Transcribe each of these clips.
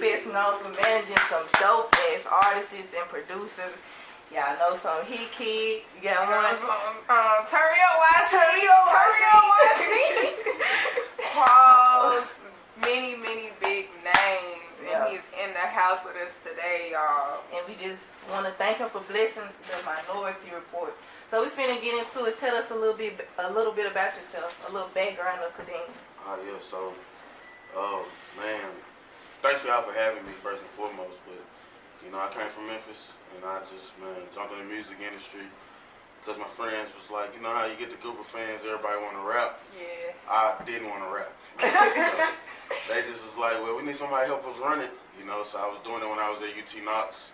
best known for managing some dope ass artists and producers. Y'all know some Hit Kid. You got one. Turn your watch. Pause. Many big names, and he's in the house with us today, y'all. And we just want to thank him for blessing the Minority Report. So we finna get into it. Tell us a little bit about yourself, a little background of Kadeem. Yeah. So, man, thanks y'all for having me first and foremost. But I came from Memphis, and I just jumped in the music industry because my friends was like, you know how you get the group of fans, everybody want to rap. Yeah. I didn't want to rap. So they just was like, well, we need somebody to help us run it. So I was doing it when I was at UT Knox.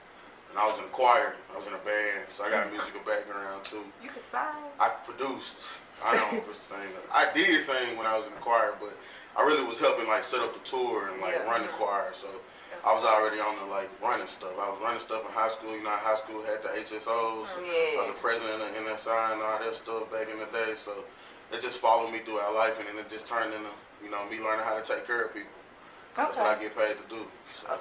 And I was in a choir. I was in a band. So I got a musical background too. You could sing. I produced. I don't sing. I did sing when I was in the choir, but I really was helping set up the tour and run the choir. So I was already on the running stuff. I was running stuff in high school. High school had the HSOs. Yeah. I was the president of NSI and all that stuff back in the day. So it just followed me throughout life, and then it just turned into me learning how to take care of people. That's what I get paid to do. So.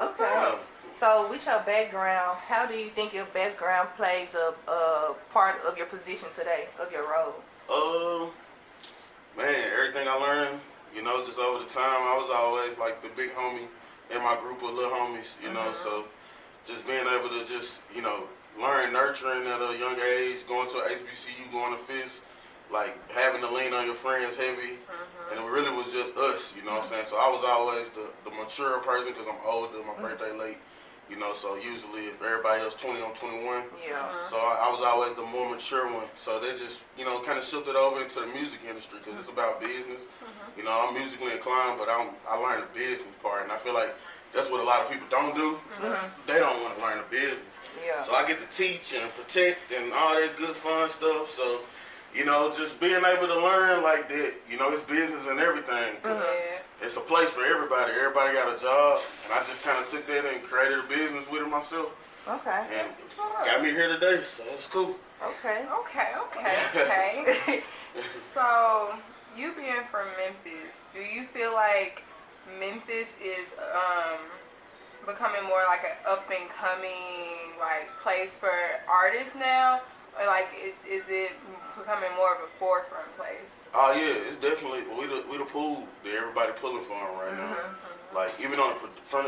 Okay. So with your background, how do you think your background plays a part of your position today, of your role? Man, everything I learned, just over the time, I was always the big homie in my group of little homies, so just being able to just, learn nurturing at a young age, going to HBCU, going to FIS, having to lean on your friends heavy, and it really was just us, you know what I'm saying? So I was always the mature person because I'm older, my birthday late, so usually if everybody else 20, I'm 21. Yeah. So I was always the more mature one. So they just, kind of shifted over into the music industry because it's about business. I'm musically inclined, but I learned the business part, and I feel like that's what a lot of people don't do. They don't want to learn the business. Yeah. So I get to teach and protect and all that good fun stuff. So, just being able to learn like that, it's business and everything. It's a place for everybody. Everybody got a job, and I just kind of took that and created a business with it myself. Okay. And got me here today, so it's cool. Okay. So, you being from Memphis, do you feel like Memphis is becoming more like an up and coming place for artists now, or is it becoming more of a forefront place? Oh yeah, it's definitely we the pool that everybody pulling from right now. Even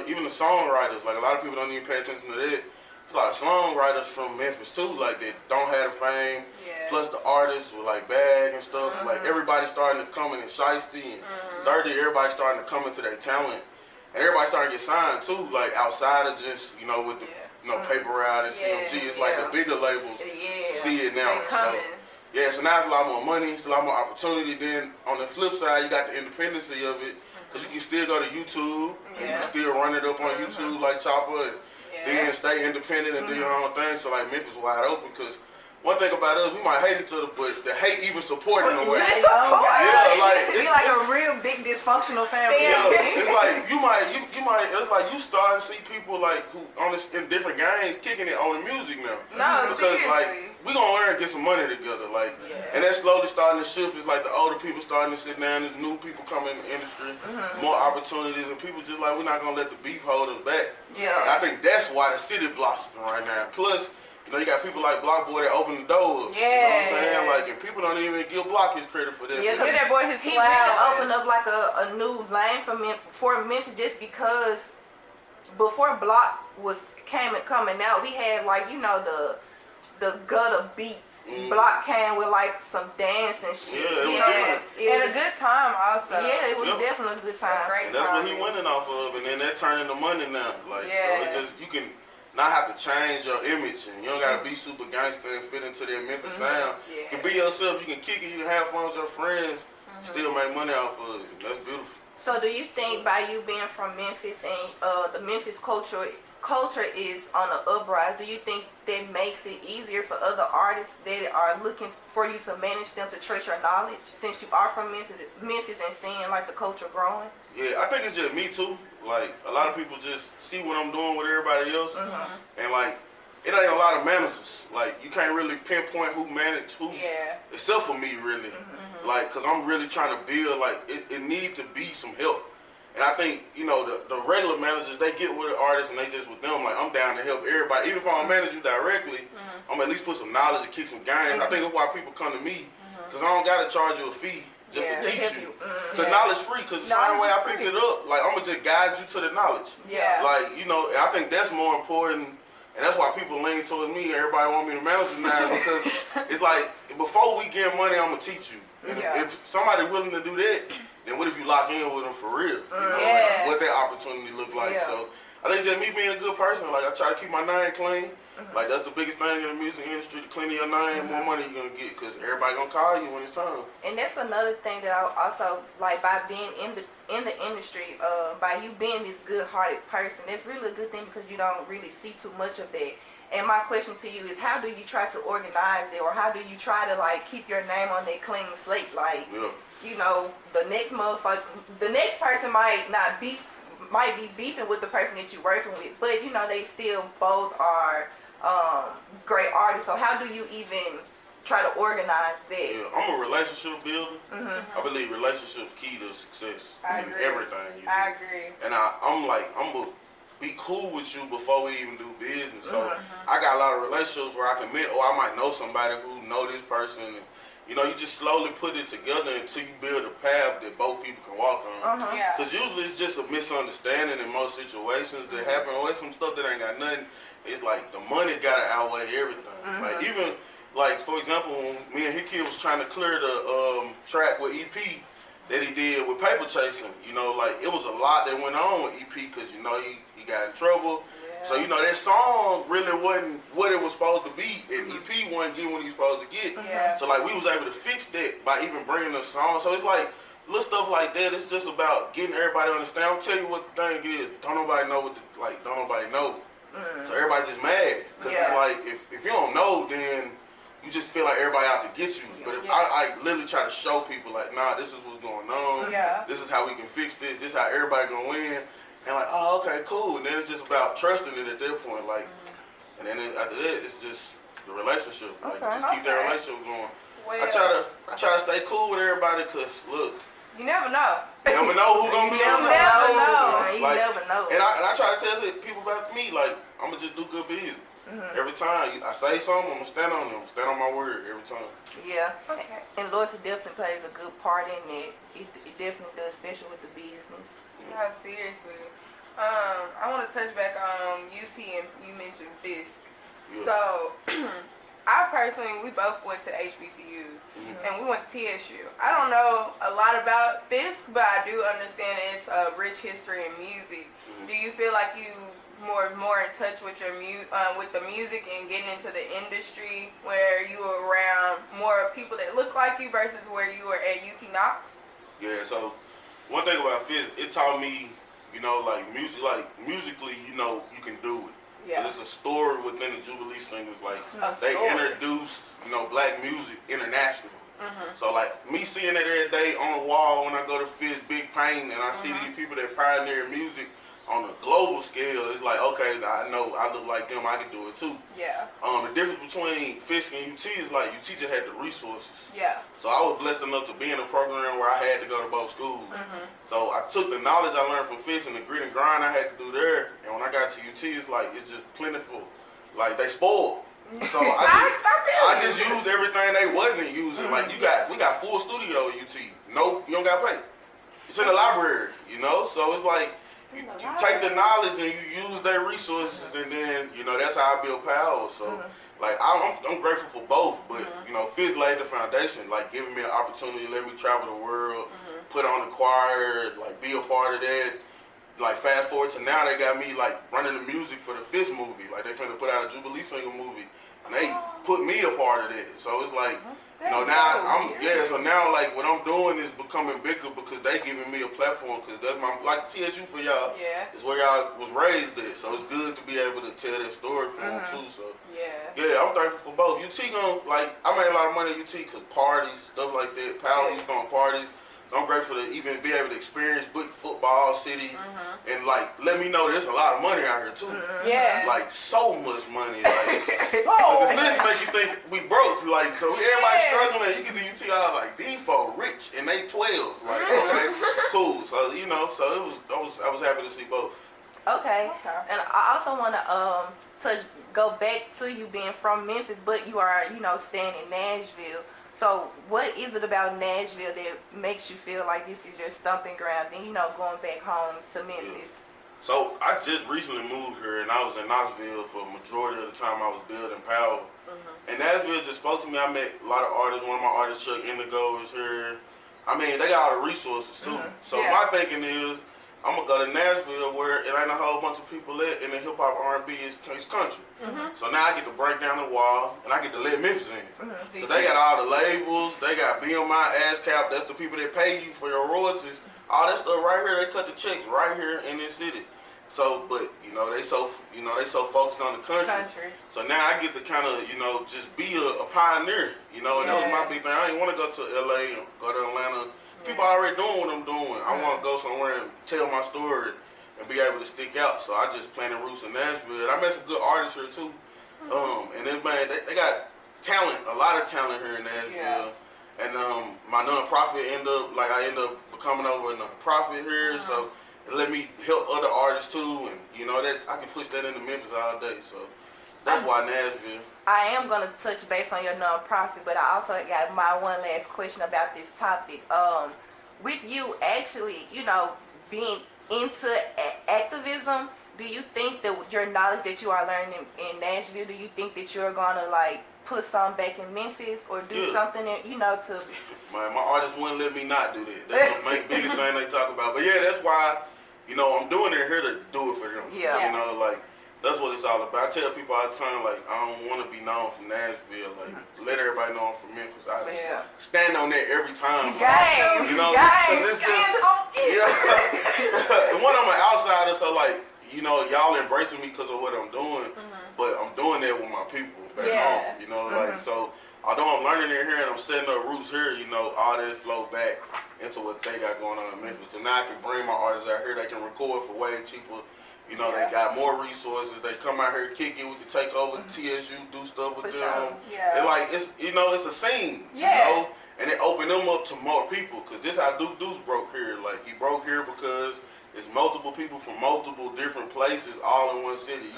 even the songwriters, a lot of people don't even pay attention to that. It's a lot of songwriters from Memphis too, that don't have the fame. Yeah. Plus the artists with Bag and stuff. Everybody starting to come in and Shiesty and 30. Everybody starting to come into their talent, and everybody starting to get signed too. Outside of just with the Paper Route and CMG, it's the bigger labels see it now. So now it's a lot more money, it's a lot more opportunity. Then on the flip side, you got the independency of it, because you can still go to YouTube, and you can still run it up on YouTube like Chopper, and then stay independent and do your own thing. So Memphis wide open, because one thing about us, we might hate each other, but the hate even support in a way. It's a real big dysfunctional family. Yeah, it's you start to see people who in different gangs kicking it on the music now. No, because seriously. We gonna learn to get some money together, and that's slowly starting to shift. It's the older people starting to sit down, there's new people coming in the industry, more opportunities, and people just we're not gonna let the beef hold us back. Yeah. And I think that's why the city blossoming right now. Plus, you got people like Block Boy that open the door. Yeah. You know what I'm saying? And people don't even give Block his credit for that. Yeah, Give that boy his he flowers. really opened up a new lane for Memphis, just because before Block was coming out, we had the gutter beats. Block came with some dance and shit. And a good time also. Yeah, it was definitely a good time. And that's what he winning off of, and then that turning to money now. So it's just, you can not have to change your image, and you don't gotta be super gangster and fit into that Memphis sound. You can be yourself, you can kick it, you can have fun with your friends, still make money off of it. That's beautiful. So do you think by you being from Memphis and the Memphis culture is on the uprise, do you think that makes it easier for other artists that are looking for you to manage them to trace your knowledge, since you are from Memphis and seeing the culture growing? Yeah, I think it's just me too. A lot of people just see what I'm doing with everybody else, and it ain't a lot of managers. You can't really pinpoint who managed who, except for me, really. Cause I'm really trying to build. It need to be some help. And I think, you know, the regular managers, they get with the artists and they just with them, like, I'm down to help everybody. Even if I don't manage you directly, I'm at least put some knowledge and kick some games. I think that's why people come to me, because I don't got to charge you a fee just to teach you. Because knowledge free, because the same way I picked it up, like, I'm going to just guide you to the knowledge. Yeah. Like, you know, and I think that's more important. And that's why people lean towards me. Everybody want me to manage them now, because it's like, before we get money, I'm going to teach you. And if somebody willing to do that, then what if you lock in with them for real? You know, like, what that opportunity look like. So I think just me being a good person, like I try to keep my name clean. Like that's the biggest thing in the music industry, to clean your name, more money you're gonna get, because everybody gonna call you when it's time. And that's another thing that I also like, by being in the industry, by you being this good-hearted person, that's really a good thing, because you don't really see too much of that. And my question to you is, how do you try to organize that, or how do you try to like keep your name on that clean slate? Like, you know, the next person might be beefing with the person that you're working with, but you know, they still both are great artists. So how do you even try to organize that? Yeah, I'm a relationship builder. I believe relationships key to success in everything you do. I agree. And I'm gonna be cool with you before we even do business. So I got a lot of relationships where I can meet, or I might know somebody who know this person. And, you know, you just slowly put it together until you build a path that both people can walk on. Because usually it's just a misunderstanding in most situations that happen, or it's some stuff that ain't got nothing. It's like the money gotta outweigh everything. Like even, like for example, when me and Hickey was trying to clear the track with EP that he did with Paper Chasing, you know, like it was a lot that went on with EP, because you know he got in trouble. So, you know, that song really wasn't what it was supposed to be, and EP wasn't getting what he was supposed to get. So, like, we was able to fix that by even bringing the song. So, it's like, little stuff like that. It's just about getting everybody to understand. I'll tell you what the thing is. Don't nobody know don't nobody know. So, everybody just mad. Because it's like, if you don't know, then you just feel like everybody out to get you. But if I literally try to show people, like, nah, this is what's going on. This is how we can fix this. This is how everybody gonna win. And like, oh, okay, cool. And then it's just about trusting it at that point. Like, and then after that, it's just the relationship. Like, just keep that relationship going. Well, I try to stay cool with everybody, because, look. You never know. You never know who's going to be on You never know. You never know. And I try to tell people about me, like, I'm going to just do good business. Every time I say something, I'm going to stand on them. Stand on my word every time. Yeah. Okay. And loyalty definitely plays a good part in it. It definitely does, especially with the business. No, seriously. I want to touch back on UT, and you mentioned Fisk. So, I personally, we both went to HBCUs, and we went to TSU. I don't know a lot about Fisk, but I do understand it's a rich history in music. Do you feel like you more in touch with your with the music and getting into the industry, where you were around more people that look like you versus where you were at UT Knox? Yeah, so one thing about Fisk, it taught me, you know, like musically, you know, you can do it. Yeah. It's a story within the Jubilee Singers. Like, they introduced, you know, black music internationally. So, like, me seeing it every day on the wall when I go to Fisk, big pain, and I see these people that pioneer music on a global scale, it's like, okay, I know I look like them, I can do it too. Yeah. The difference between Fisk and UT is like UT just had the resources. Yeah. So I was blessed enough to be in a program where I had to go to both schools. So I took the knowledge I learned from Fisk and the grit and grind I had to do there, and when I got to UT, it's like, it's just plentiful. Like, they spoiled. So I just used everything they wasn't using. Like, we got full studio at UT. No, you don't got to pay. It's in the library, you know? So it's like, you take the knowledge and you use their resources, and then, you know, that's how I build power. So, like, I'm grateful for both, but, you know, Fizz laid the foundation, like, giving me an opportunity, let me travel the world, put on the choir, like, be a part of that. Like, fast forward to now, they got me, like, running the music for the Fizz movie. Like, they finna put out a Jubilee Singer movie, and they put me a part of that. So it's like, you know, now so now, like, what I'm doing is becoming bigger because they giving me a platform, because that's my, like, TSU for y'all is where y'all was raised at. So it's good to be able to tell that story for them too. So yeah, I'm thankful for both. UT I made a lot of money at UT because parties, stuff like that. Power used on parties. I'm grateful to even be able to experience football city, and like let me know there's a lot of money out here too. Yeah. Like so much money. Like the fish make you think we broke. Like so everybody struggling. And you get to UT, I was like these folk rich and they 12. Like okay, cool. So you know, so it was I was happy to see both. Okay. And I also want to go back to you being from Memphis, but you are, you know, staying in Nashville. So what is it about Nashville that makes you feel like this is your stomping ground, then, you know, going back home to Memphis? So I just recently moved here, and I was in Nashville for a majority of the time I was building power. And Nashville just spoke to me. I met a lot of artists. One of my artists, Chuck Indigo, is here. I mean, they got all the resources too. So my thinking is, I'm gonna go to Nashville where it ain't a whole bunch of people at, and the hip hop R&B is country. So now I get to break down the wall, and I get to let Memphis in. So they got all the labels, they got BMI, ASCAP. That's the people that pay you for your royalties. All that stuff right here, they cut the checks right here in this city. So, but you know they so focused on the country. So now I get to kind of just be a pioneer. And that was my big thing. I didn't want to go to LA or go to Atlanta. People already doing what I'm doing. I want to go somewhere and tell my story and be able to stick out. So I just planted roots in Nashville. I met some good artists here too. And then man, they got talent, a lot of talent here in Nashville. And my nonprofit I ended up becoming over a nonprofit here. So it let me help other artists too, and that I can push that into Memphis all day. So that's why Nashville. I am going to touch base on your nonprofit, but I also got my one last question about this topic. With you actually, being into activism, do you think that your knowledge that you are learning in Nashville, do you think that you're going to put some back in Memphis or do something that, to... My artists wouldn't let me not do that. That's the biggest thing they talk about. But yeah, that's why, I'm doing it here to do it for them. That's what it's all about. I tell people all the time, I don't want to be known from Nashville. Let everybody know I'm from Memphis. I stand on that every time. And one, I'm an outsider, so y'all embracing me because of what I'm doing, but I'm doing that with my people back home. So although I'm learning it here and I'm setting up roots here, all that flow back into what they got going on in Memphis. Because now I can bring my artists out here. They can record for way cheaper. They got more resources. They come out here, kick it. We can take over TSU, do stuff with them. It's a scene. And it opened them up to more people. Cause this how Deuce broke here. He broke here because it's multiple people from multiple different places, all in one city.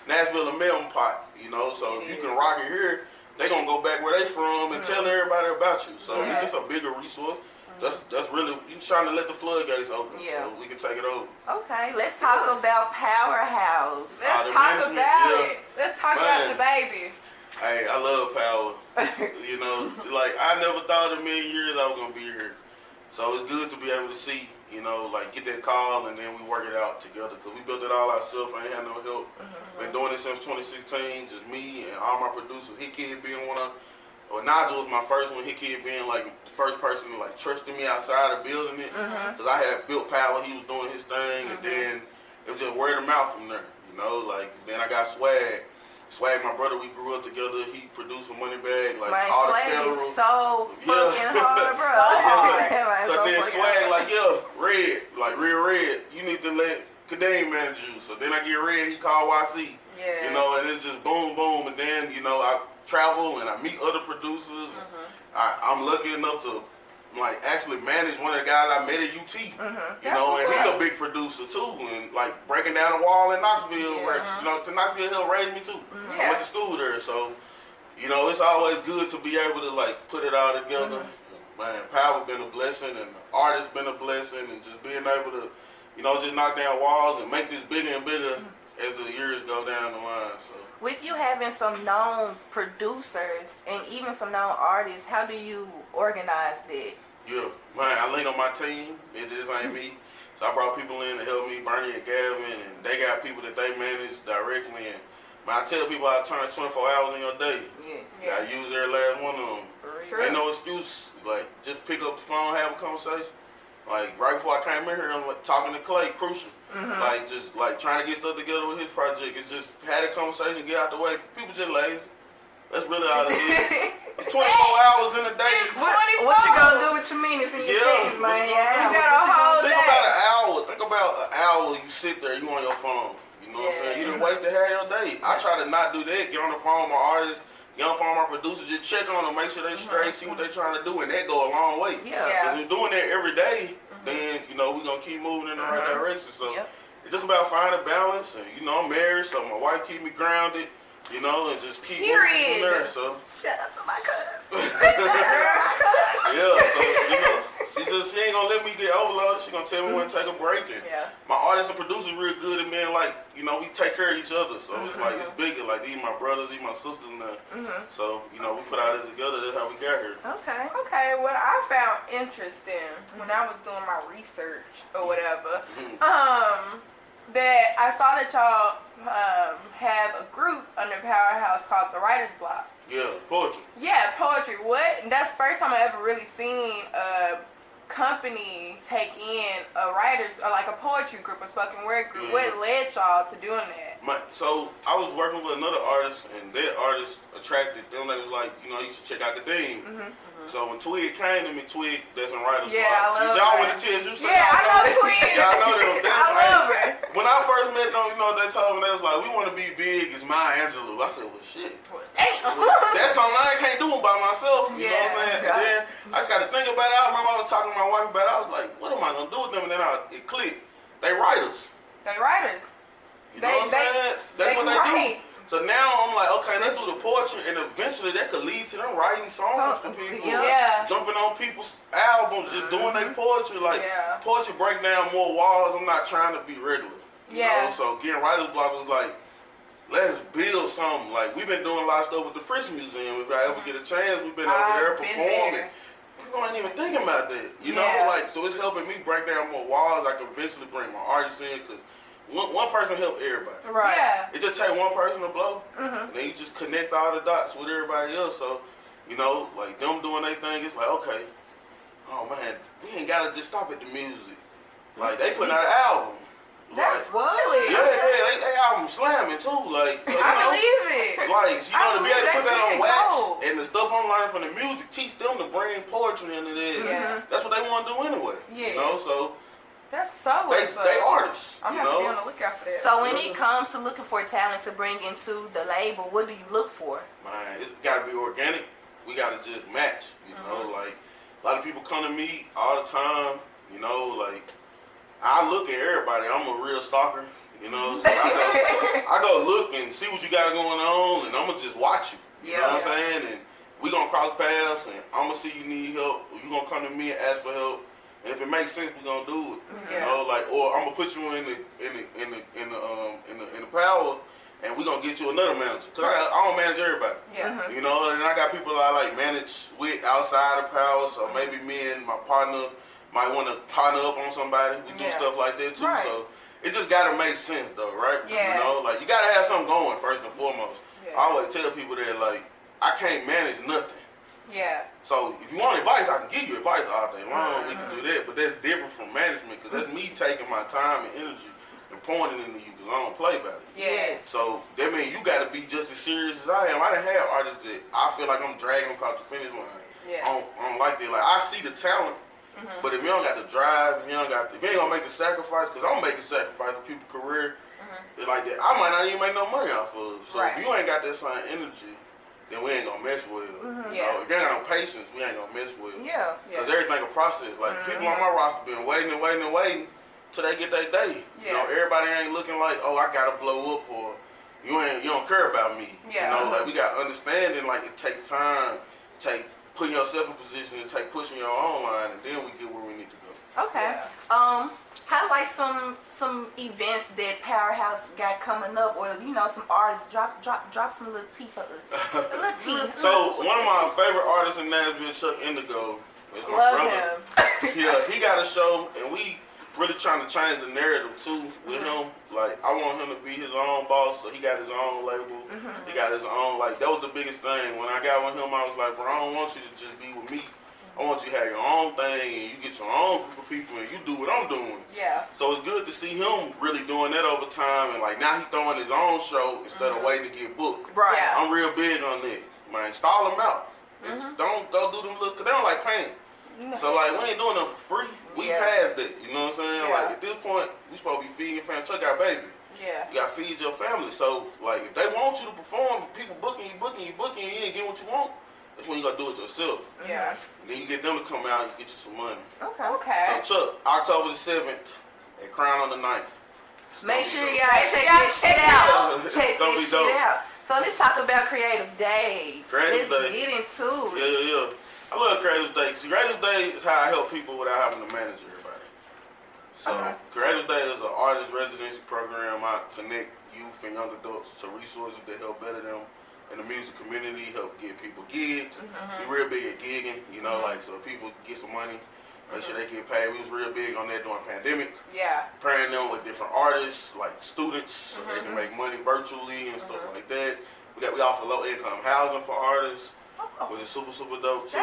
Nashville a melting pot. So if you can rock it here, they gonna go back where they from and tell everybody about you. So it's just a bigger resource. That's really, you're trying to let the floodgates open so we can take it over. Okay, let's talk about Powerhouse. Let's talk about it. Let's talk about the baby. Hey, I love Power. I never thought in a million years I was going to be here. So it's good to be able to see, get that call and then we work it out together. Because we built it all ourselves. I ain't had no help. Been doing it since 2016, just me and all my producers. Hit Kid being one of... Well, Nigel was my first one. Hit Kid being the first person trusting me outside of building it, because I had built Power. He was doing his thing, and then it was just word of mouth from there. Then I got Swag. Swag, my brother, we grew up together. He produced a Money Bag, all the Swag federal. Is so fucking hard, bro. So then Swag Red, real Red. You need to let Kadeem manage you. So then I get Red. He called YC. And it's just boom, boom, and then I travel and I meet other producers. I'm lucky enough to actually manage one of the guys I met at UT. And he's a big producer too, and breaking down the wall in Knoxville, where Knoxville Hill raised me too. I went to school there, so it's always good to be able to put it all together. Man, Power been a blessing, and the artist been a blessing, and just being able to just knock down walls and make this bigger and bigger as the years go down the line. So. With you having some known producers and even some known artists, how do you organize that? Yeah, man, I lean on my team. It just ain't me. So I brought people in to help me, Bernie and Gavin, and they got people that they manage directly. And I tell people I turn 24 hours in your day. I use every last one of them. Ain't no excuse. Just pick up the phone, have a conversation. Right before I came in here, I'm talking to Clay, Crucial. Trying to get stuff together with his project. It's just had a conversation, get out the way. People just lazy. That's really all it is. It's 24 hours in a day. What you gonna do with your minutes in your days, man? You got a whole day. Think about an hour. Think about an hour you sit there, you on your phone. You know what I'm saying? You done wasted half your day. I try to not do that. Get on the phone with my artists, get on the phone with my producer, just check on them, make sure they straight, see what they trying to do, and that go a long way. Yeah. Because you're doing that every day, then, you know, we're going to keep moving in the right direction. So it's just about finding balance. And, you know, I'm married, so my wife keep me grounded. You know, and just keep moving from there. So shout out to my cousins. Shout out to my cousins. Yeah, so you know, she ain't gonna let me get overloaded. She gonna tell me when to take a break. And my artists and producers real good at being like, you know, we take care of each other. So it's like it's bigger. Like these my brothers, these my sisters now. So you know, we put all this together. That's how we got here. Okay. What I found interesting when I was doing my research or whatever, that I saw that y'all have a group under Powerhouse called the Writer's Block. Yeah, poetry. Yeah, poetry. What? That's the first time I ever really seen a company take in a writer's, or like a poetry group, a spoken word group. What led y'all to doing that? So I was working with another artist, and that artist attracted them. They was like, you know, you should check out Kadeem. So when Twig came to me, Twig, that's in Writer's Block. I love y'all her. with the tears. You say, I know Twig. Y'all know them. I love her. When I first met them, you know, they told me, they was like, we want to be big as Maya Angelou. I said, well, shit. That's something I can't do by myself. You know what I'm saying? And then I just got to think about it. I remember I was talking to my wife about it. I was like, what am I going to do with them? And then it clicked. They writers. They writers. You know what I'm saying? That's what they do. So now I'm like, okay, let's do the poetry, and eventually that could lead to them writing songs for people. Jumping on people's albums, just doing their poetry. Like, poetry break down more walls. I'm not trying to be regular. You know? So getting Writer's Block was like, let's build something. Like, we've been doing a lot of stuff with the French Museum. If I ever get a chance, we've been over there performing. People ain't even thinking about that. You know, like, so it's helping me break down more walls. I can eventually bring my artists in, because one person help everybody. Right. Yeah. It just take one person to blow. And then you just connect all the dots with everybody else. So, you know, like them doing their thing, it's like, okay, oh man, we ain't gotta just stop at the music. Like they putting out an album. That's really. Yeah, they album slamming too. Like, so, I believe it. Like, you know, to be able to put that on wax gold. and the stuff I'm learning from the music, teach them to bring poetry into that. That's what they want to do anyway. You know, so. That's so they artists. I'm gonna be on the lookout for that. So when it comes to looking for talent to bring into the label, what do you look for? Man, it's gotta be organic. We gotta just match. You know, like a lot of people come to me all the time. You know, like I look at everybody. I'm a real stalker. You know, so I go look and see what you got going on, and I'm gonna just watch you. You know what I'm saying? And we gonna cross paths, and I'm gonna see you need help. Or you gonna come to me and ask for help. And if it makes sense, we're gonna do it. You know, like, or I'm gonna put you in the power, and we're gonna get you another manager. Cause I don't manage everybody. You know, and I got people I like manage with outside of power. So maybe me and my partner might want to partner up on somebody. We do stuff like that too. So it just gotta make sense though, right? You know, like you gotta have something going first and foremost. I always tell people that like I can't manage nothing. So if you want advice, I can give you advice all day long. We can do that, but that's different from management, because that's me taking my time and energy and pouring it into you, because I don't play about it. So that means you got to be just as serious as I am. I done had artists that I feel like I'm dragging them across the finish line. I don't like that. Like I see the talent, but if you don't got the drive, if you ain't gonna make the sacrifice, because I'm making sacrifice for people's career, like that, I might not even make no money off of. So if you ain't got that same energy, then we ain't gonna mess well. You know, if you ain't got no patience, we ain't gonna mess well. Because everything a process. Like people on my roster been waiting till they get their day. You know, everybody ain't looking like, oh, I gotta blow up, or you don't care about me. You know, like we got understanding. Like it take time, take putting yourself in position, and take pushing your own line, and then we get where we need to go. Okay. Highlight some events that Powerhouse got coming up, or you know, some artists drop some little tea for us. A little tea. So one of my favorite artists in Nashville, Chuck Indigo, is my brother. He got a show, and we really trying to change the narrative too with him. Like I want him to be his own boss, so he got his own label. He got his own, like that was the biggest thing. When I got with him, I was like, bro, I don't want you to just be with me. I want you to have your own thing, and you get your own group of people, and you do what I'm doing. So it's good to see him really doing that over time, and like now he's throwing his own show instead of waiting to get booked. I'm real big on that. man, stall them out. Don't go do them look, cause they don't like painting. So like we ain't doing them for free. We passed it. You know what I'm saying? Like at this point, we supposed to be feeding your family. Check out, baby. Yeah. You gotta feed your family. So like if they want you to perform, people booking you, you ain't getting what you want. That's when you gotta do it yourself. Yeah. And then you get them to come out and get you some money. Okay. So Chuck, October the 7th at Crown on the 9th. Make sure y'all check this shit out. Check this shit out. So let's talk about Creative Day. Let's get into it. Yeah. I love Creative Day. See, Creative Day is how I help people without having to manage everybody. So Creative Day is an artist residency program. I connect youth and young adults to resources that help better them in the music community, help get people gigs. Be real big at gigging, you know, like so people get some money, make sure they get paid. We was real big on that during the pandemic. Yeah. Pairing them with different artists, like students, so they can make money virtually and stuff like that. We offer low income housing for artists, which is super dope too.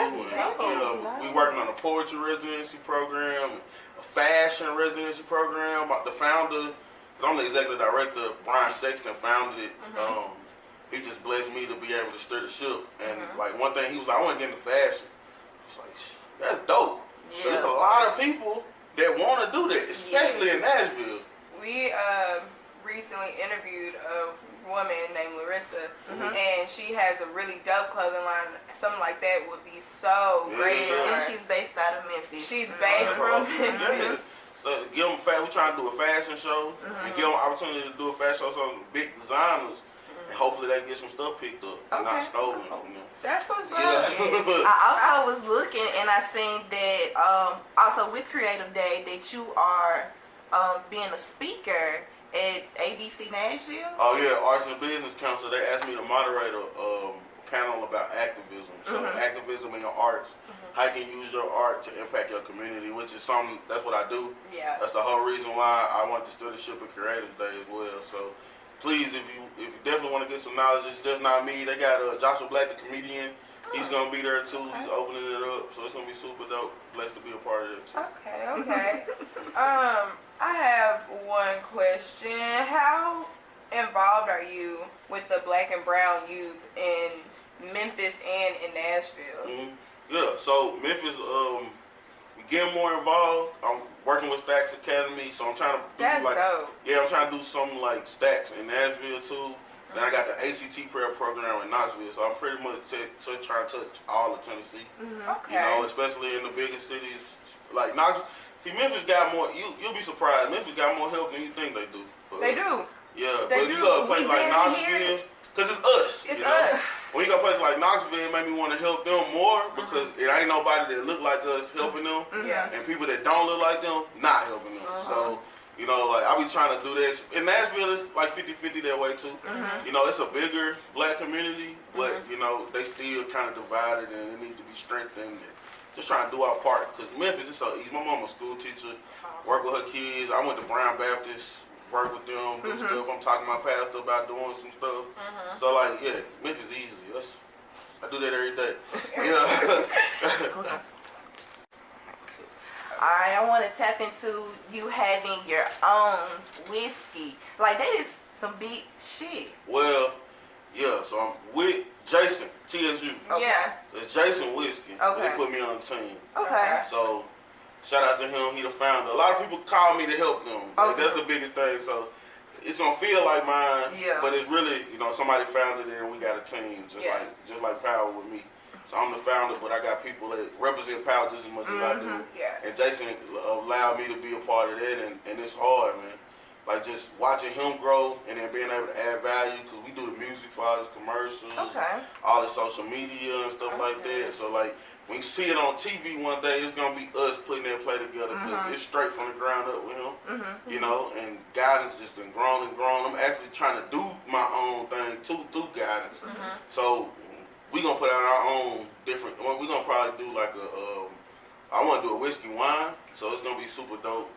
We working on a poetry residency program, a fashion residency program. The founder, cause I'm the executive director, Brian Sexton founded it. He just blessed me to be able to steer the ship. And like one thing, he was like, I want to get into fashion. It's like, that's dope. Yeah. There's a lot of people that want to do that, especially in Nashville. We recently interviewed a woman named Larissa, and she has a really dope clothing line. Something like that would be so great. And she's based out of Memphis. She's based from Memphis. So give them we trying to do a fashion show and give them opportunity to do a fashion show with some big designers, and hopefully they get some stuff picked up and not stolen from them. That's what's up. I also was looking and I seen that also with Creative Day that you are being a speaker at ABC Nashville. Oh yeah, Arts and Business Council. They asked me to moderate a panel about activism. So activism in your arts, how you can use your art to impact your community, which is something, that's what I do. Yeah. That's the whole reason why I want to steer the ship at Creative Day as well. So please, if you definitely want to get some knowledge, it's just not me. They got Joshua Black, the comedian. He's gonna be there too. He's opening it up, so it's gonna be super dope. Blessed to be a part of it too. Okay. I have one question. How involved are you with the Black and Brown youth in Memphis and in Nashville? Yeah, so Memphis, we getting more involved. I'm working with Stacks Academy, so I'm trying to do dope. Yeah, I'm trying to do something like Stacks in Nashville too. Then I got the ACT prayer program in Knoxville, so I'm pretty much trying to touch all of Tennessee. Okay. You know, especially in the bigger cities like Knoxville. See, Memphis got more. You'll be surprised. Memphis got more help than you think they do. They do. Yeah, they but you got a place like Knoxville, because it's us. It's us. When you got a place like Knoxville, it made me want to help them more because it ain't nobody that look like us helping them, and people that don't look like them not helping them. So, you know, like I be trying to do this. In Nashville, it's like 50-50 that way too. You know, it's a bigger Black community, but you know they still kind of divided and it needs to be strengthened. And just trying to do our part because Memphis is so easy. My mama's a school teacher, work with her kids. I went to Brown Baptist, work with them, do stuff. I'm talking to my pastor about doing some stuff. So like, yeah, Memphis easy. I do that every day. Yeah. Alright, I want to tap into you having your own whiskey. Like, that is some big shit. Well, yeah, so I'm with Jason, TSU. Okay. Yeah. It's Jason Whiskey. Okay. He put me on the team. Okay. So, shout out to him. He the founder. A lot of people call me to help them. Like, that's the biggest thing. So, it's going to feel like mine, but it's really, you know, somebody founded it and we got a team, just like Power with me. So I'm the founder, but I got people that represent Power just as much as I do. Yeah. And Jason allowed me to be a part of that, and it's hard, man. Like just watching him grow and then being able to add value, because we do the music for all his commercials, all the social media and stuff like that. So like when you see it on TV one day, it's gonna be us putting that play together because it's straight from the ground up with him, you know. And guidance just been grown and grown. I'm actually trying to do my own thing too through guidance. So we gonna put out our own different. We gonna probably do like I want to do a whiskey wine, so it's gonna be super dope.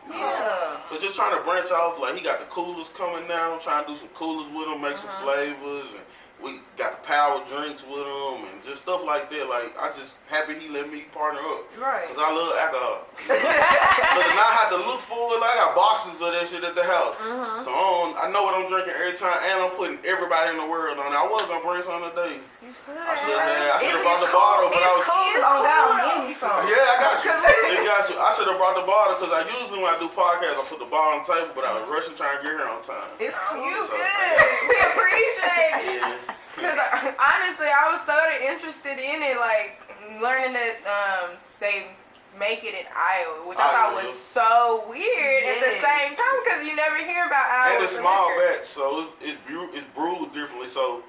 So just trying to branch off. Like he got the coolers coming now. I'm trying to do some coolers with him, make some flavors, and we got the Power drinks with him, and just stuff like that. Like I just happy he let me partner up, cause I love alcohol. So to not have to look for it, like I got boxes of that shit at the house. So I know what I'm drinking every time, and I'm putting everybody in the world on it. I was gonna bring some today. I should have brought the bottle, but I was. It's cool. Give me some. Yeah, I got you. It got you. I should have brought the bottle because I usually when I do podcasts, I put the bottle on the table, but I was rushing trying to get here on time. It's cool. You good. We appreciate it. Yeah. Because honestly, I was so interested in it, like learning that they make it in Iowa, which I thought was so weird at the same time because you never hear about Iowa. And it's small batch, so it's brewed differently. So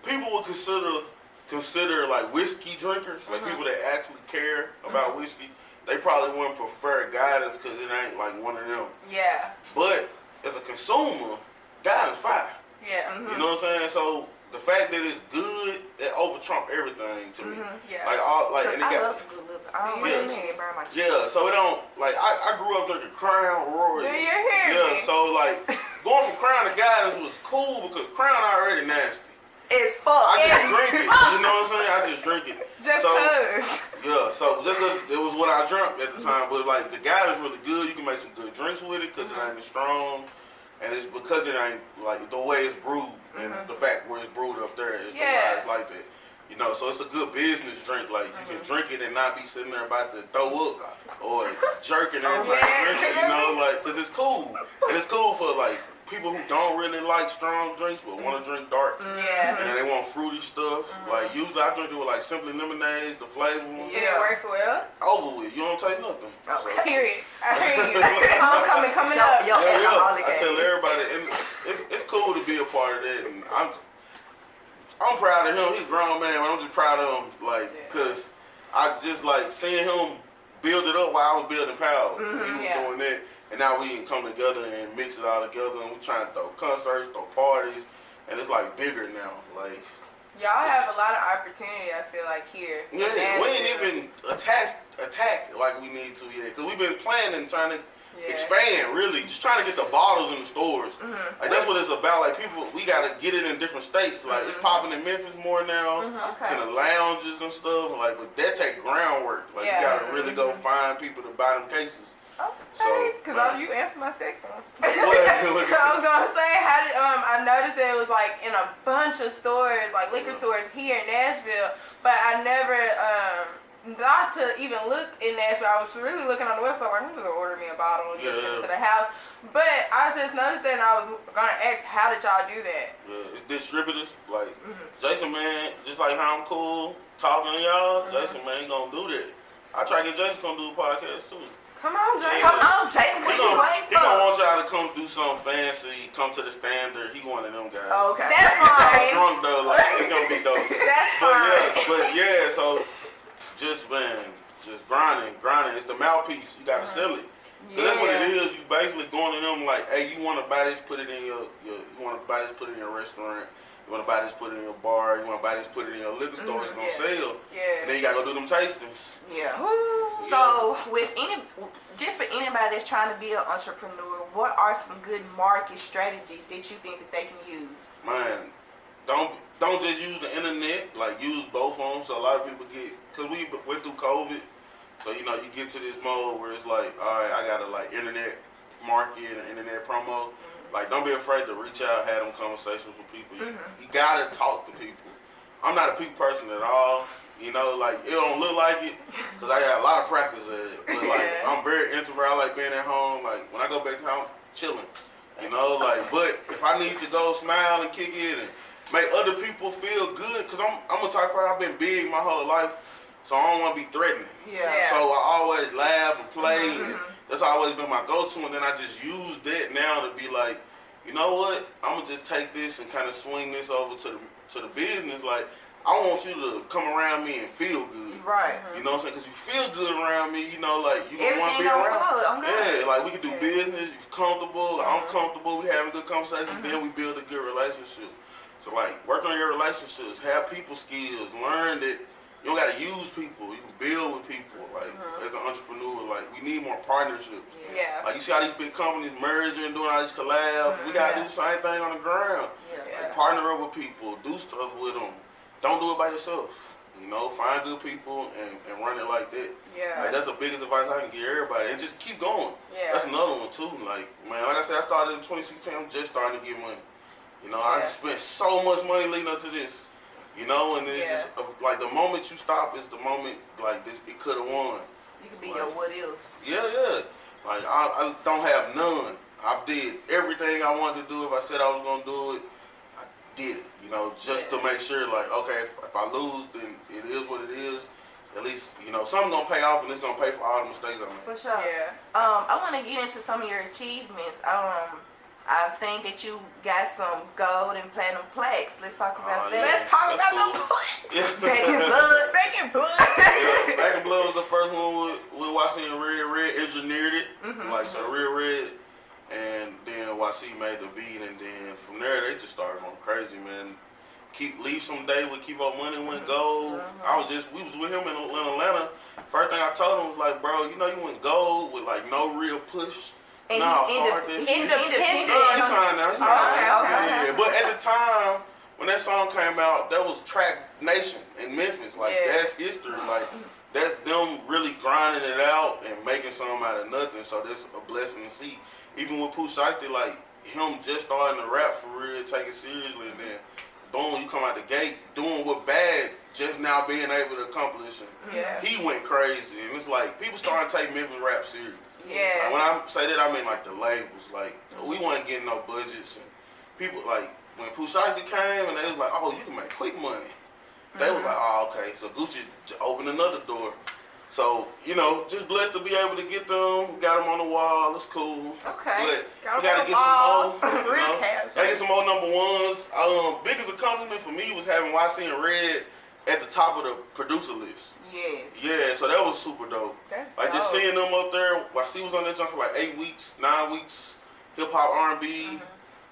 people would consider like whiskey drinkers, like people that actually care about whiskey. They probably wouldn't prefer Guidance because it ain't like one of them. Yeah. But as a consumer, Guidance fire. Yeah. You know what I'm saying? So the fact that it's good, it over trump everything to me. Yeah. And it I got love some good liquor. I don't really need to burn my cheeks. yeah. So it don't like I grew up drinking Crown Royal. Do you hear me? So like going from Crown to Guidance was cool because Crown already nasty. It's fuck. I just drink it. You know what I'm saying? I just drink it. Just so, cause. Yeah. So just it was what I drank at the time, but like the Guidance really good. You can make some good drinks with it because it ain't as strong. And it's because it ain't like the way it's brewed and the fact where it's brewed up there is the why it's like that. You know, so it's a good business drink. Like you can drink it and not be sitting there about to throw up or jerking every time you drink it. You know, like because it's cool and it's cool for like people who don't really like strong drinks but want to drink dark. Yeah. And then they want fruity stuff. Like usually I drink it with like Simply Lemonades, the flavor ones. Yeah, it works well. Over with. You don't taste nothing. Okay. So. Period. I hear you. Homecoming coming up. Yo, I tell everybody, and it's cool to be a part of that, and I'm proud of him. He's a grown man, but I'm just proud of him, like, cause I just like seeing him build it up while I was building Power. He was doing that, and now we can come together and mix it all together, and we trying to throw concerts, throw parties, and it's like bigger now, like. Y'all have a lot of opportunity, I feel like, here. Yeah, we ain't even attack like we need to yet, cause we've been planning, trying to expand, really, just trying to get the bottles in the stores. Like that's what it's about. Like people, we gotta get it in different states. Like it's popping in Memphis more now. It's in the lounges and stuff. Like, but that take groundwork. Like you gotta really go find people to buy them cases. Okay, because you answered my second one. So I was gonna say, how did I noticed that it was like in a bunch of stores, like liquor stores here in Nashville, but I never not to even look in Nashville. I was really looking on the website where I'm just gonna order me a bottle and get it to the house. But I just noticed that, and I was gonna ask, how did y'all do that? Yeah, it's distributors. Like Jason, man, just like how I'm cool talking to y'all. Jason, man, he gonna do that. I try to get Jason to come do a podcast too. Come on, Jason. Come on, Jason. What you waiting for? He gonna want y'all to come do something fancy, come to the standard. He one of them guys. Oh, okay. That's fine. Drunk though, like it's gonna be dope. That's fine. But so just grinding. It's the mouthpiece. You gotta sell it. So that's what it is. You basically going to them like, hey, you want to buy this, put it in your you want to buy this, put it in your restaurant. You want to buy this, put it in your bar. You want to buy this, put it in your liquor store. It's gonna sell. Yeah. And then you gotta go do them tastings. Yeah. So just for anybody that's trying to be an entrepreneur, what are some good market strategies that you think that they can use? Man, don't just use the internet. Like use both of them. So a lot of people because we went through COVID. So you get to this mode where it's like, all right, I gotta like internet market and internet promo. Like don't be afraid to reach out, have them conversations with people. You gotta talk to people. I'm not a people person at all. Like it don't look like it because I got a lot of practice at it. But like I'm very introvert. I like being at home. Like when I go back to home, chilling. But if I need to go smile and kick it and make other people feel good, because I'm a type of person, I've been big my whole life, so I don't want to be threatening. Yeah. So I always laugh and play. And that's always been my go-to. And then I just use that now to be like, you know what? I'm gonna just take this and kind of swing this over to the business. Like I want you to come around me and feel good. Right. You know what I'm saying? Because you feel good around me, like you don't want to be around. around. I'm good. Yeah, like we can do business. You're comfortable. Like, I'm comfortable. We having good conversations. Then we build a good relationship. So like work on your relationships. Have people skills. Learn that you don't got to use people. You can build with people. Like as an entrepreneur, like we need more partnerships. Yeah. Like you see how these big companies merging and doing all these collabs. We got to do the same thing on the ground. Like partner up with people. Do stuff with them. Don't do it by yourself. Find good people and run it like that. Yeah. Like that's the biggest advice I can give everybody. And just keep going. Yeah. That's another one too. Like I said, I started in 2016. I'm just starting to get money. I spent so much money leading up to this. You know, and it's just like the moment you stop is the moment like this. It could have won. You could be your what ifs. Yeah. Like I don't have none. I did everything I wanted to do. If I said I was gonna do it, I did it. You know, just to make sure. Like, okay, if I lose, then it is what it is. At least, you know, something's gonna pay off, and it's gonna pay for all the mistakes I made. For sure. Yeah. I want to get into some of your achievements. I've seen that you got some gold and platinum plaques. Let's talk about that. Let's talk about them plaques. Yeah. Back in blood. Yeah, Back in Blood was the first one with YC and Red engineered it. Like, so Red. And then YC made the beat, and then from there, they just started going crazy, man. Leave some day with Keep Up Money went gold. We was with him in Atlanta. First thing I told him was like, bro, you know you went gold with like no real push. And independent. He signed now. Okay. Yeah, but at the time when that song came out, that was Track Nation in Memphis. Like that's history. Like that's them really grinding it out and making something out of nothing. So that's a blessing to see. Even with Pooh Shiesty, like him just starting to rap for real, take it seriously, and then boom, you come out the gate doing what Bad just now being able to accomplish. And he went crazy, and it's like people starting to take Memphis rap serious. Yeah. Like, when I say that, I mean like the labels. Like we wasn't getting no budgets, and people like when Pooh Shiesty came, and they was like, "Oh, you can make quick money." They was like, "Oh, okay." So Gucci opened another door. So you know, just blessed to be able to get them. Got them on the wall. It's cool. Okay. But we gotta get some more. Real Gotta get some more number ones. Biggest accomplishment for me was having YC and Red at the top of the producer list. Yes. Yeah, so that was super dope. That's like just dope. seeing them up there. YC was on that jump for like 8 weeks, 9 weeks, hip hop, R&B,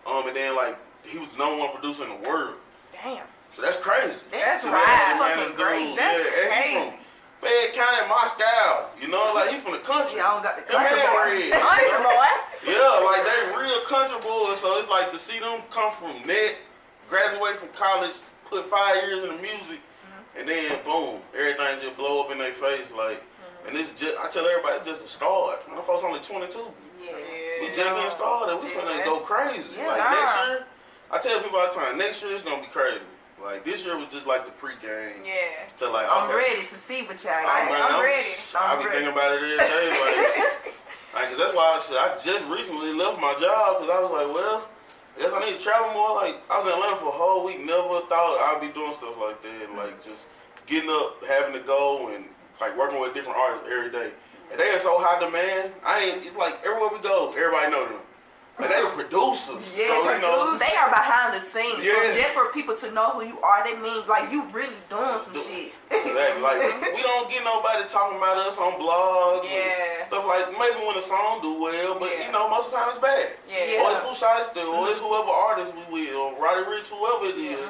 and then like he was the number one producer in the world. Damn. So that's crazy. That's So right. That's man, fucking great. That's yeah, crazy. he from Fayette County, Moscow. You know, like he from the country. Yeah, I don't got the country boy. Country boy. Yeah, like they real country boys. So it's like to see them come from net, graduate from college, put 5 years in the music, and then boom, everything just blow up in their face. Like, and it's just, I tell everybody, it's just a start. My folks only 22. Yeah. We just getting started. We finna go crazy. Yeah. Like next year, I tell people all the time, next year it's gonna be crazy. Like this year was just like the pre-game. Yeah. To like, I'm okay, ready to see what y'all I'm got. ready. I be thinking about it every day. Like, cause that's why I just recently left my job because I was like, well, I guess I need to travel more. Like I was in Atlanta for a whole week, never thought I'd be doing stuff like that. Like just getting up, having to go, and like working with different artists every day. And they are so high demand. It's like everywhere we go, everybody know them. Like they the producers. Yeah, so, you know, they are behind the scenes. Yeah. So just for people to know who you are, that means like you really doing some shit. Exactly. Like we don't get nobody talking about us on blogs and stuff like maybe when the song do well, but you know most of the time it's bad. Yeah. Or it's Pooh Shiesty, or it's whoever artist we with, or Roddy Ricch, whoever it is.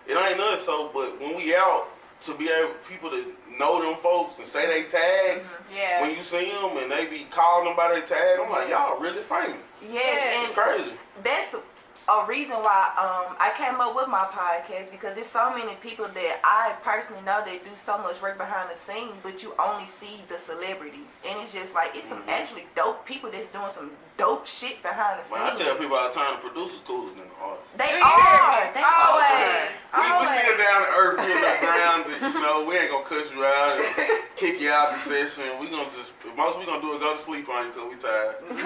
It ain't us. So, but when we out, to be able people to know them folks and say they tags when you see them and they be calling them by their tag, I'm like, y'all really famous. Yes, It's crazy. That's a reason why I came up with my podcast, because there's so many people that I personally know that do so much work behind the scenes, but you only see the celebrities, and it's just like it's some actually dope people that's doing some dope shit behind the Man, I scenes. tell people all the time, the producers cooler than the artists. They You are. hear me? They Always. We still down to earth, we not grounded. You know, we ain't gonna cuss you out and kick you out the session. We gonna just most we gonna do is go to sleep on you because we tired. We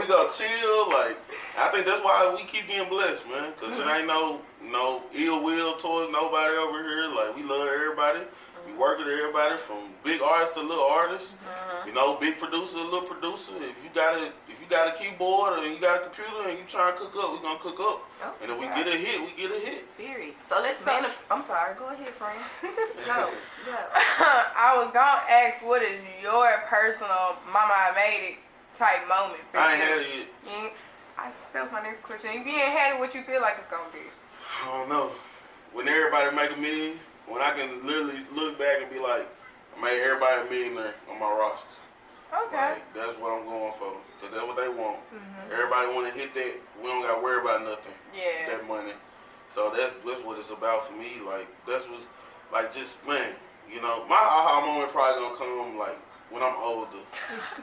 gonna chill. Like I think that's why we keep getting blessed, man. Cause it ain't no ill will towards nobody over here. Like we love everybody. We work with everybody from big artists to little artists. You know, big producer to little producer. If you got a keyboard and you got a computer and you trying to cook up, we gonna cook up. And if we get a hit, we get a hit. Period. So let's I'm sorry. Go ahead, friend. Go. I was gonna ask, what is your personal "Mama, I made it" type moment for I ain't you? had it yet. That was my next question. If you ain't had it, what you feel like it's gonna be? I don't know. When everybody make a million, when I can literally look back and be like, I made everybody a millionaire on my roster. Okay. Like, that's what I'm going for. Because that's what they want. Everybody want to hit that. We don't got to worry about nothing. Yeah. That money. So that's what it's about for me. Like, that's what's, like, just, man, you know, my aha moment probably going to come, like, when I'm older.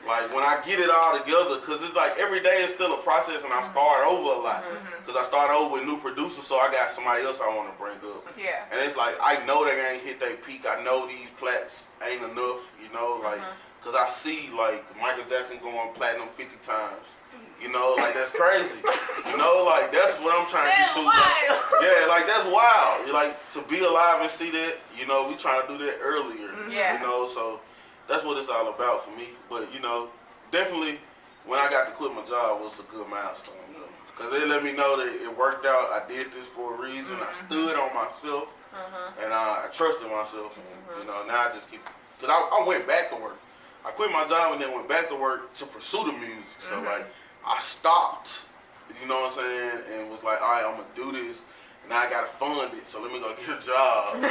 Like when I get it all together, cause it's like every day is still a process, and I start over a lot. Cause I start over with new producers, so I got somebody else I want to bring up. Yeah. And it's like I know they ain't hit their peak. I know these Plaques ain't enough, you know, like cause I see like Michael Jackson going platinum 50 times. You know, like that's crazy. You know, like that's what I'm trying to get to. Like, yeah, like that's wild. Like to be alive and see that. You know, we trying to do that earlier. Yeah. You know, so that's what it's all about for me. But you know, definitely when I got to quit my job was a good milestone. Because they let me know that it worked out. I did this for a reason. I stood on myself, and I trusted myself. And, you know, now I just keep. Because I went back to work. I quit my job and then went back to work to pursue the music. So like. I stopped, you know what I'm saying, and was like, all right, I'm going to do this, and now I got to fund it, so let me go get a job. And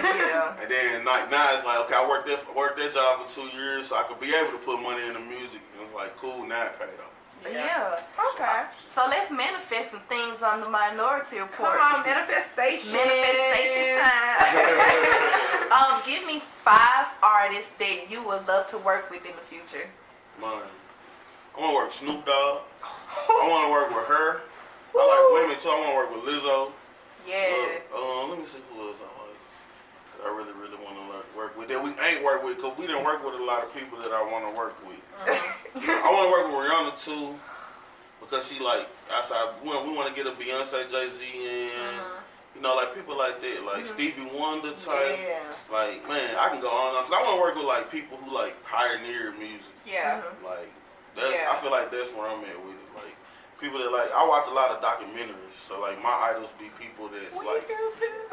then like, now it's like, okay, I worked that job for 2 years, so I could be able to put money into music. And it's like, cool, now it paid off. Yeah. Okay. So let's manifest some things on the Mindnority Report. Come on, manifestation. Manifestation time. Give me 5 artists that you would love to work with in the future. Mine. I want to work with Snoop Dogg. I want to work with her. I like women too. I want to work with Lizzo. Yeah. Let me see who else I like. I really want to work with that we ain't work with, because we didn't work with a lot of people that I want to work with. I want to work with Rihanna too, because she like outside. We want to get a Beyonce, Jay-Z in. You know, like people like that, like Stevie Wonder type. Yeah. Like, man, I can go on. Cause I want to work with like people who like pioneer music. Yeah. Like. I feel like that's where I'm at with it. Like people that like, I watch a lot of documentaries, so like my idols be people that's like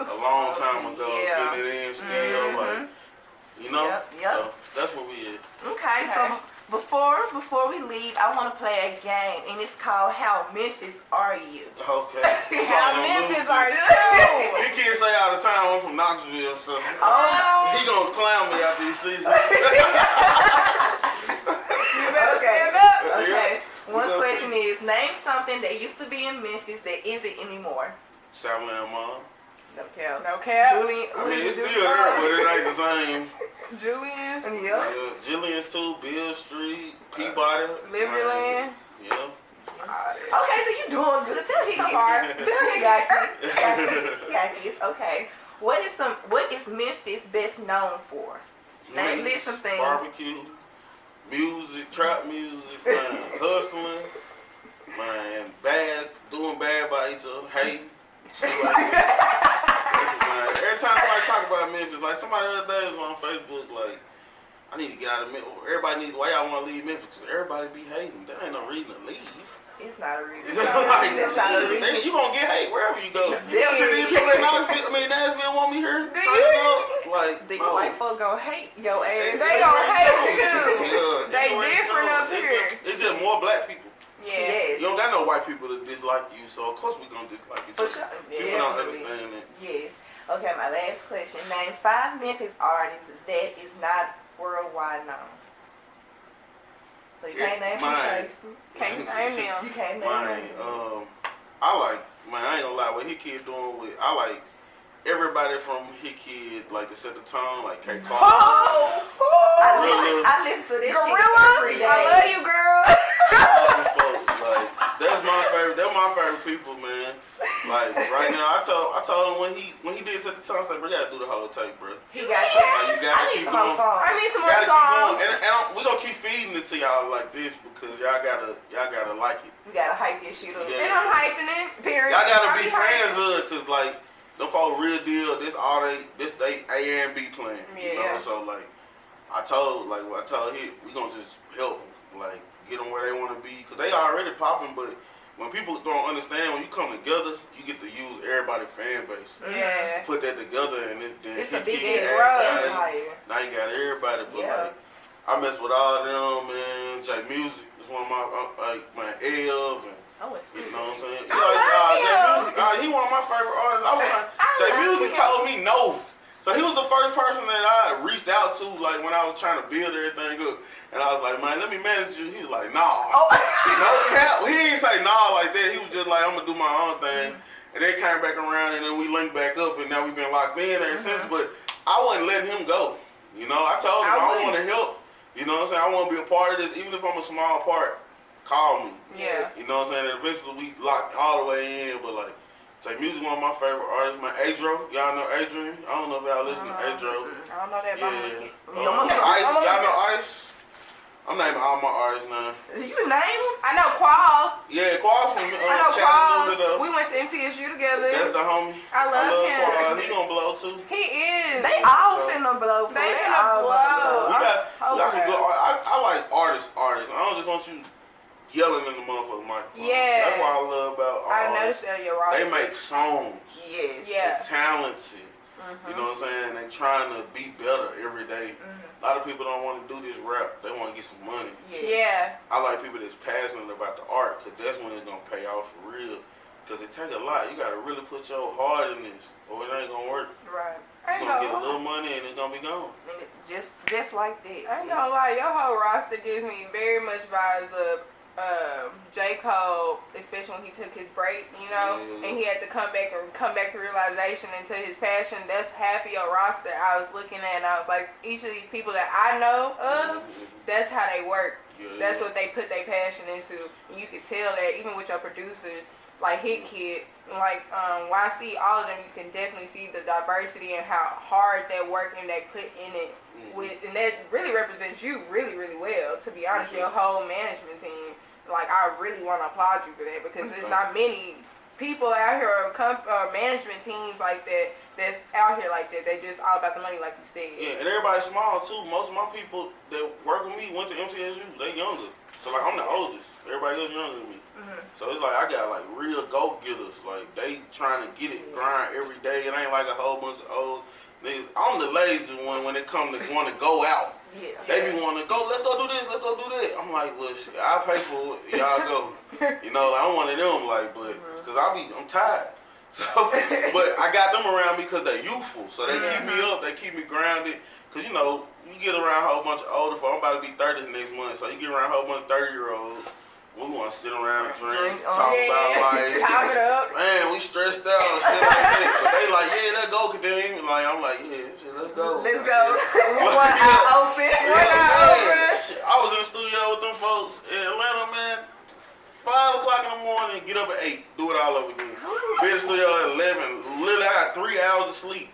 a long time ago getting it in still, like you know. So that's what we is. Okay, so before we leave, I want to play a game, and it's called How Memphis Are You? Okay. How Memphis are you? He can't say all the time I'm from Knoxville, so he gonna clown me after he sees me. Okay. One question is, name something that used to be in Memphis that isn't anymore. Southland Mall. No cap. No cap. Julian. I mean, it's still there, but it ain't the same. Julian. Yeah. Jillian's too, Bill Street, Peabody. Liberland. Yeah. Okay, so you doing good. Tell him. Tell Got this. Okay. What is Memphis best known for? List some things. Barbecue. Music, trap music, man, hustling, man, doing bad by each other, hating. Every time somebody talk about Memphis, like somebody the other day was on Facebook, like, I need to get out of Memphis. Why y'all want to leave Memphis? Because everybody be hating. There ain't no reason to leave. It's not a reason. It's not a reason. You gonna get hate wherever you go. Definitely. Nashville want me here. Like, the white folk gonna hate your ass. They gonna hate you. Yeah, they different up here. It's just more black people. Yeah. Yes. You don't got no white people that dislike you, so of course we gonna dislike you. For sure. People don't understand that. Yes. Okay, my last question. Name 5 Memphis artists that is not worldwide known. So you can't name them, Shasty. Can't name them. You can't name them. I ain't gonna lie, what Hit Kid doing with, I like everybody from Hit Kid, like to set the tone, like K. Clark. I listen to this shit every day. I love you, girl. All them folks, like, that's my favorite, they're my favorite people, man. Like, right now, I told him when he did set the tone, I said, bro, you gotta do the whole tape, bro. He got to. Like, you gotta I need keep some more going. songs. I need some more songs. And we gonna keep feeding it to y'all like this because y'all gotta like it. We gotta hype this shit up. Yeah. And I'm hyping it. Period. Y'all gotta be fans of it, cause like them folks real deal. This they A and B playing. You know? So like I told Hit, we gonna just help them, like get them where they want to be, cause they already popping. But when people don't understand, when you come together, you get to use everybody's fan base. Yeah. Put that together, and it's a big empire. Now you got everybody, but like I mess with all them, man. J Music is one of my Ev and. You know what I'm saying? He one of my favorite artists. J Music told me no. So he was the first person that I reached out to, like when I was trying to build everything up. And I was like, man, let me manage you. He was like, nah. No cap. He didn't say nah like that. He was just like, I'm gonna do my own thing. And they came back around and then we linked back up and now we've been locked in ever since. But I wasn't letting him go. You know, I told him I want to help. You know what I'm saying? I want to be a part of this, even if I'm a small part. Call me. Yes. You know what I'm saying? And eventually we lock all the way in, but like, music one of my favorite artists, man. Adro, y'all know Adrian? I don't know if y'all listen to Adro. I don't know that about him. Ice, y'all know Ice? I'm naming all my artists now. You name them? I know Qualls. Yeah, Qualls from I know Qualls. We went to MTSU together. That's the homie. I love him. Qualls. He gonna blow too. He is. They all finna blow. They finna blow. We got some good artists. I like artists. I don't just want you yelling in the motherfucking microphone. Yeah. That's what I love about I artists. noticed that you're right. They make songs. Yes. Yeah. They're talented. You know what I'm saying? They trying to be better every day. A lot of people don't want to do this rap. They want to get some money. Yeah. I like people that's passionate about the art because that's when it's going to pay off for real. Because it take a lot. You got to really put your heart in this or it ain't going to work. Right. You're going to get a little money and it's going to be gone. And just like that. I ain't gonna lie, your whole roster gives me very much vibes of J. Cole, especially when he took his break, you know, and he had to come back to realization into his passion. That's half of your roster. I was looking at and I was like, each of these people that I know of, that's how they work. That's what they put their passion into. And you could tell that even with your producers, like Hit Kid, like YC, all of them, you can definitely see the diversity and how hard that work and they put in it. And that really represents you really, really well, to be honest, your whole management team. Like, I really want to applaud you for that because there's not many people out here or management teams like that that's out here like that. They just all about the money, like you said. Yeah, and everybody's small too. Most of my people that work with me went to MTSU. They younger. So, like, I'm the oldest. Everybody else younger than me. So, it's like I got, like, real go-getters. Like, they trying to get it, grind every day. It ain't like a whole bunch of old niggas. I'm the lazy one when it come to want to go out. They be wanting to go, let's go do this, let's go do that. I'm like, well, shit, I'll pay for it. Y'all go. You know, like, I'm one of them, like, but, because I'm tired. So, but I got them around me because they're youthful. So they keep me up, they keep me grounded. Because, you know, you get around a whole bunch of older folks. I'm about to be 30 next month. So you get around a whole bunch of 30-year-olds. We want to sit around, drink, talk about life. Top it up. Man, we stressed out, shit like that. But they like, yeah, let's go, Kadeem. Like, I'm like, yeah, shit, let's go. Let's go. One eye open. Shit, I was in the studio with them folks in Atlanta, man. 5 o'clock in the morning, get up at 8, do it all over again. Be in the studio at 11. Literally, I got 3 hours of sleep.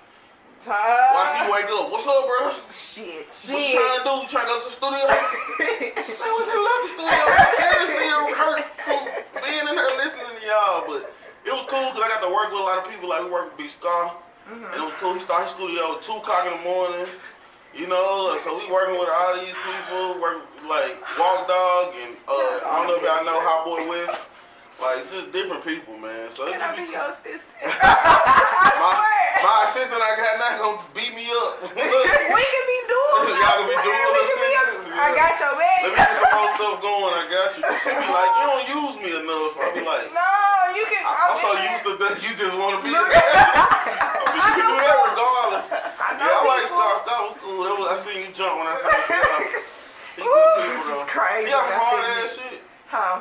Watch you wake up. What's up, bro? Shit. What you trying to do? You trying to go to the studio? Man, what's in love the studio? Man, still hurt from being in there listening to y'all, but it was cool because I got to work with a lot of people. Like, we worked with Big Scar, and it was cool. He started his studio at 2 o'clock in the morning. You know, so we working with all these people, work like Walk Dog, and I don't know if y'all know Hot Boy West. Like, just different people, man. So Can I be your assistant? my assistant I got now gonna beat me up. We can be doing. Y'all can be doing assistants. I got your back. Let me get some more stuff going. I got you. She be like, you don't use me enough. I be like, no, you can. I'm so used to that. You just want to be. But you can do that regardless. I like Scott. Scott was cool. I seen you jump when I saw you. This is crazy. He got hard ass shit.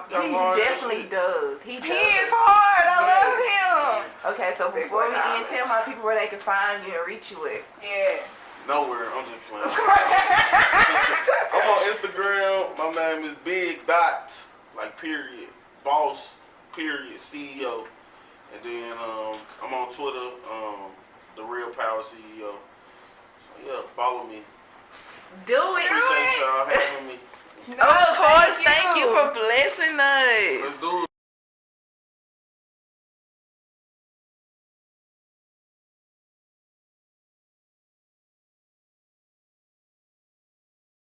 He definitely does. He is hard. I love him. Okay, so before we end, tell my people where they can find you and reach you at. Yeah. Nowhere. I'm just playing. I'm on Instagram. My name is Big Dot, like period, boss, period, CEO. And then I'm on Twitter, the Real Power CEO. So yeah, follow me. Do it. Appreciate y'all having me. Of course, thank you for blessing us. Let's do it.